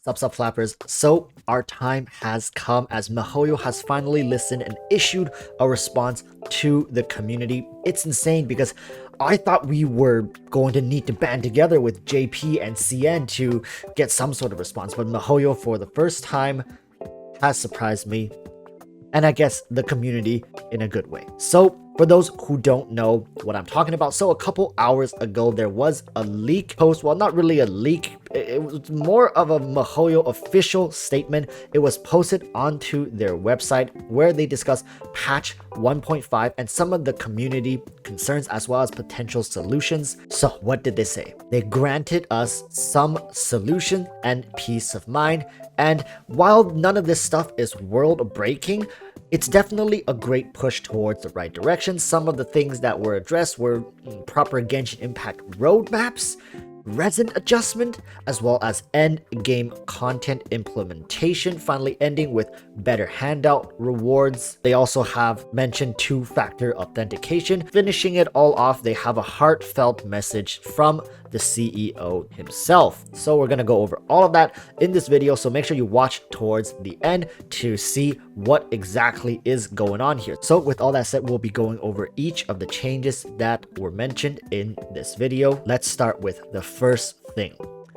Sup flappers, so our time has come as MiHoYo has finally listened and issued a response to the community. It's insane because I thought we were going to need to band together with JP and CN to get some sort of response, but MiHoYo for the first time has surprised me, and I guess the community in a good way. So for those who don't know what I'm talking about, so a couple hours ago there was a leak post. Well, not really a leak, it was more of a MiHoYo official statement. It was posted onto their website where they discuss patch 1.5 and some of the community concerns as well as potential solutions. So what did they say? They granted us some solution and peace of mind, and while none of this stuff is world breaking, it's definitely a great push towards the right direction. Some of the things that were addressed were proper Genshin Impact roadmaps, Resin adjustment, as well as endgame content implementation, finally ending with better handout rewards. They also have mentioned two-factor authentication. Finishing it all off, they have a heartfelt message from the CEO himself. So we're gonna go over all of that in this video, so make sure you watch towards the end to see what exactly is going on here. So with all that said, we'll be going over each of the changes that were mentioned in this video. Let's start with the first thing,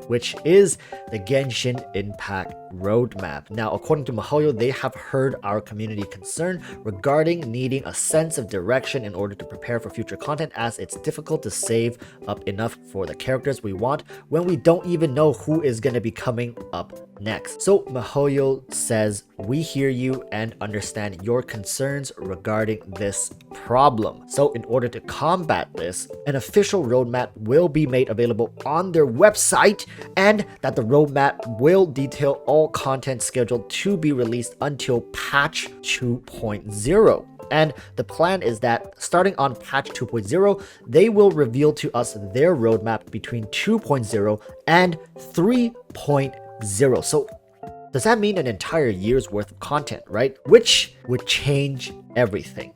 which is the Genshin Impact roadmap. Now, according to MiHoYo, they have heard our community concern regarding needing a sense of direction in order to prepare for future content, as it's difficult to save up enough for the characters we want when we don't even know who is going to be coming up next. So MiHoYo says, we hear you and understand your concerns regarding this problem. So in order to combat this, an official roadmap will be made available on their website, and that the roadmap will detail all content scheduled to be released until patch 2.0. And the plan is that starting on patch 2.0, they will reveal to us their roadmap between 2.0 and 3.0. So does that mean an entire year's worth of content, right? Which would change everything.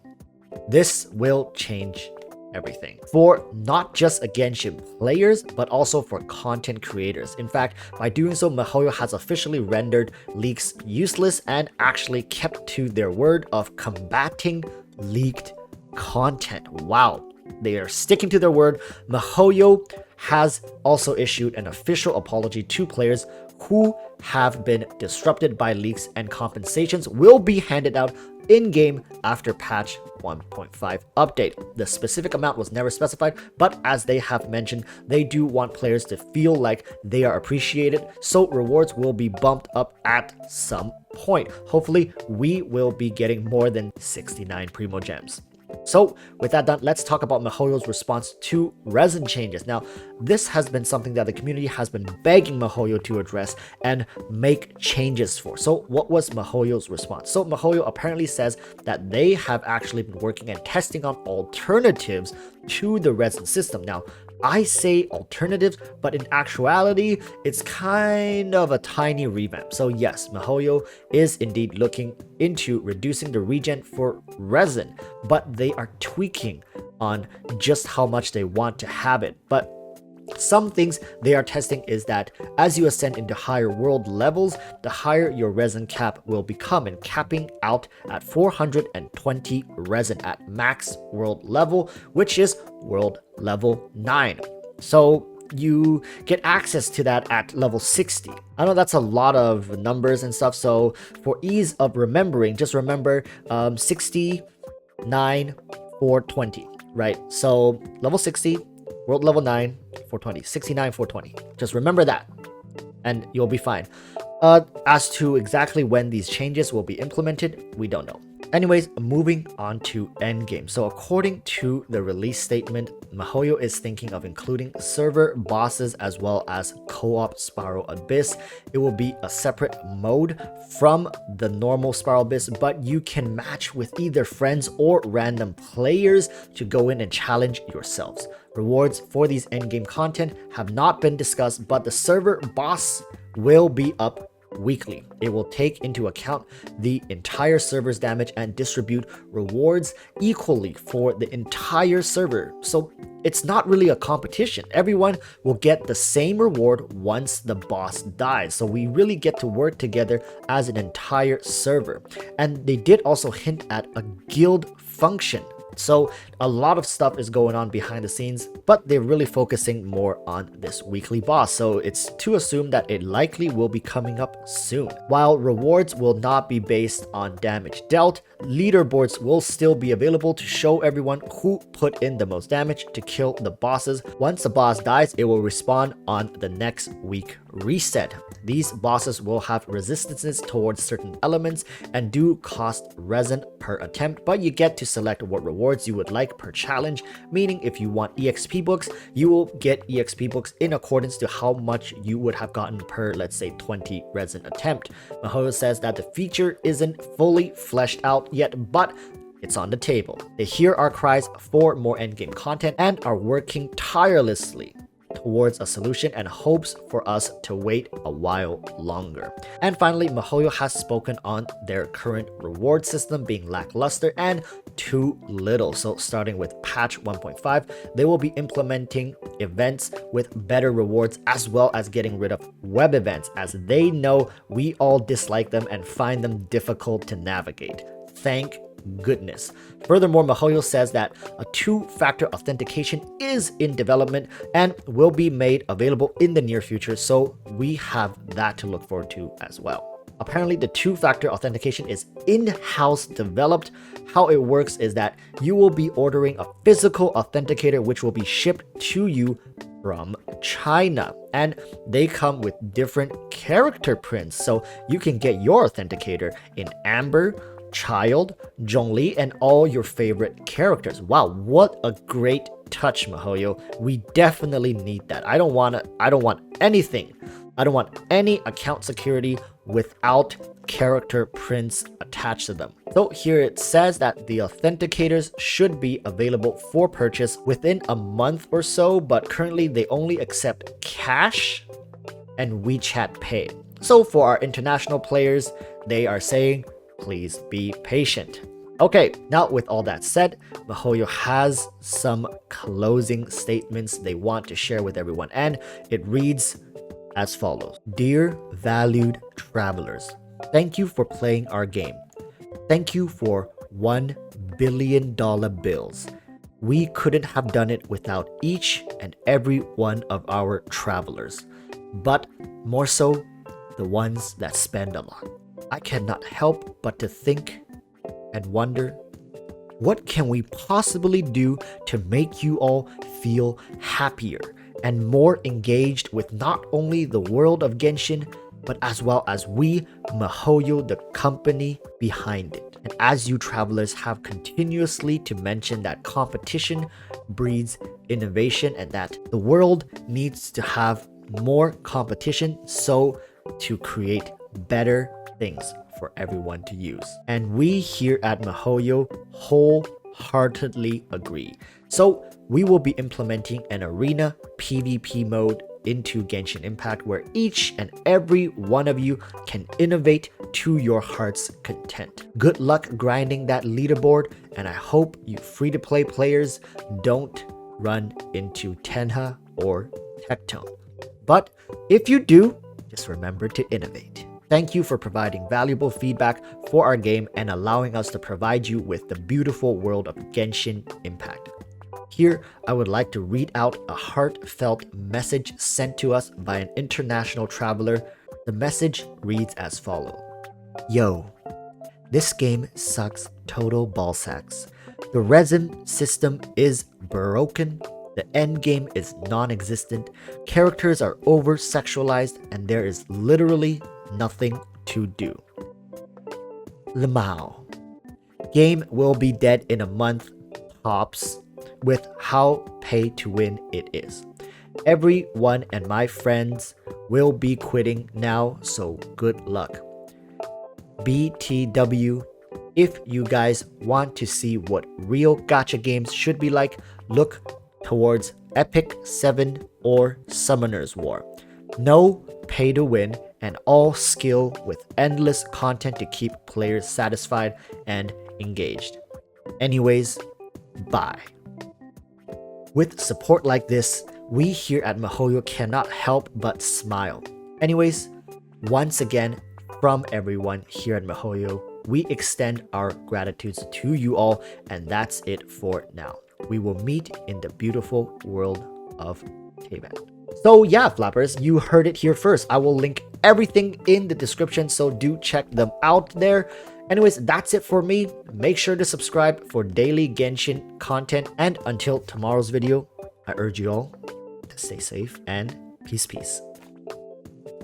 This will change everything for not just Genshin players, but also for content creators. In fact, by doing so, MiHoYo has officially rendered leaks useless and actually kept to their word of combating leaked content. Wow, they are sticking to their word. MiHoYo has also issued an official apology to players who have been disrupted by leaks, and compensations will be handed out in-game after patch 1.5 update. The specific amount was never specified, but as they have mentioned, they do want players to feel like they are appreciated, so rewards will be bumped up at some point. Hopefully, we will be getting more than 69 Primo Gems. So with that done, let's talk about MiHoYo's response to Resin changes. Now, this has been something that the community has been begging MiHoYo to address and make changes for. So what was MiHoYo's response? So MiHoYo apparently says that they have actually been working and testing on alternatives to the Resin system. Now, I say alternatives, but in actuality, it's kind of a tiny revamp. So yes, MiHoYo is indeed looking into reducing the regen for Resin, but they are tweaking on just how much they want to have it. But some things they are testing is that as you ascend into higher world levels, the higher your resin cap will become, and capping out at 420 resin at max world level, which is world level 9. So you get access to that at level 60. I know that's a lot of numbers and stuff, so for ease of remembering, just remember 69, 420, right? So level 60, world level 9, 420, 69, 420. Just remember that, and you'll be fine. As to exactly when these changes will be implemented, we don't know. Anyways, moving on to Endgame. So according to the release statement, MiHoYo is thinking of including server bosses as well as co-op Spiral Abyss. It will be a separate mode from the normal Spiral Abyss, but you can match with either friends or random players to go in and challenge yourselves. Rewards for these endgame content have not been discussed, but the server boss will be up weekly. It will take into account the entire server's damage and distribute rewards equally for the entire server. So it's not really a competition. Everyone will get the same reward once the boss dies. So we really get to work together as an entire server. And they did also hint at a guild function. So a lot of stuff is going on behind the scenes, but they're really focusing more on this weekly boss. So it's to assume that it likely will be coming up soon. While rewards will not be based on damage dealt, leaderboards will still be available to show everyone who put in the most damage to kill the bosses. Once the boss dies, it will respawn on the next week reset. These bosses will have resistances towards certain elements and do cost resin per attempt, but you get to select what rewards you would like per challenge, meaning if you want EXP books, you will get EXP books in accordance to how much you would have gotten per, let's say, 20 resin attempt. MiHoYo says that the feature isn't fully fleshed out yet, but it's on the table. They hear our cries for more endgame content and are working tirelessly towards a solution and hopes for us to wait a while longer. And finally, MiHoYo has spoken on their current reward system being lackluster and too little. So starting with patch 1.5, they will be implementing events with better rewards as well as getting rid of web events, as they know we all dislike them and find them difficult to navigate. Thank goodness. Furthermore, MiHoYo says that a two-factor authentication is in development and will be made available in the near future, so we have that to look forward to as well. Apparently, the two-factor authentication is in-house developed. How it works is that you will be ordering a physical authenticator which will be shipped to you from China, and they come with different character prints, so you can get your authenticator in Amber, Child, Zhongli, and all your favorite characters. Wow, what a great touch, MiHoYo. We definitely need that. I don't want anything. I don't want any account security without character prints attached to them. So here it says that the authenticators should be available for purchase within a month or so, but currently they only accept cash and WeChat Pay. So for our international players, they are saying, please be patient. Okay, now with all that said, MiHoYo has some closing statements they want to share with everyone, and it reads as follows. Dear valued travelers, thank you for playing our game. Thank you for $1 billion bills. We couldn't have done it without each and every one of our travelers, but more so the ones that spend a lot. I cannot help but to think and wonder, what can we possibly do to make you all feel happier and more engaged with not only the world of Genshin, but as well as we, MiHoYo, the company behind it. And as you travelers have continuously to mention that competition breeds innovation and that the world needs to have more competition so to create better things for everyone to use. And we here at MiHoYo wholeheartedly agree. So we will be implementing an arena PvP mode into Genshin Impact where each and every one of you can innovate to your heart's content. Good luck grinding that leaderboard, and I hope you free-to-play players don't run into Tenha or Tectone. But if you do, just remember to innovate. Thank you for providing valuable feedback for our game and allowing us to provide you with the beautiful world of Genshin Impact. Here, I would like to read out a heartfelt message sent to us by an international traveler. The message reads as follows. Yo, this game sucks total ballsacks. The Resin system is broken. The endgame is non-existent. Characters are over-sexualized and there is literally nothing to do. Lamau. Game will be dead in a month tops with how pay to win it is. Everyone and my friends will be quitting now, so good luck. BTW, if you guys want to see what real gacha games should be like, look towards Epic 7 or Summoner's War. No pay to win, and all skill with endless content to keep players satisfied and engaged. Anyways, bye. With support like this, we here at MiHoYo cannot help but smile. Anyways, once again, from everyone here at MiHoYo, we extend our gratitudes to you all, and that's it for now. We will meet in the beautiful world of K-Band. So yeah, flappers, you heard it here first. I will link everything in the description, so do check them out there. Anyways, that's it for me. Make sure to subscribe for daily Genshin content, and until tomorrow's video, I urge you all to stay safe and peace.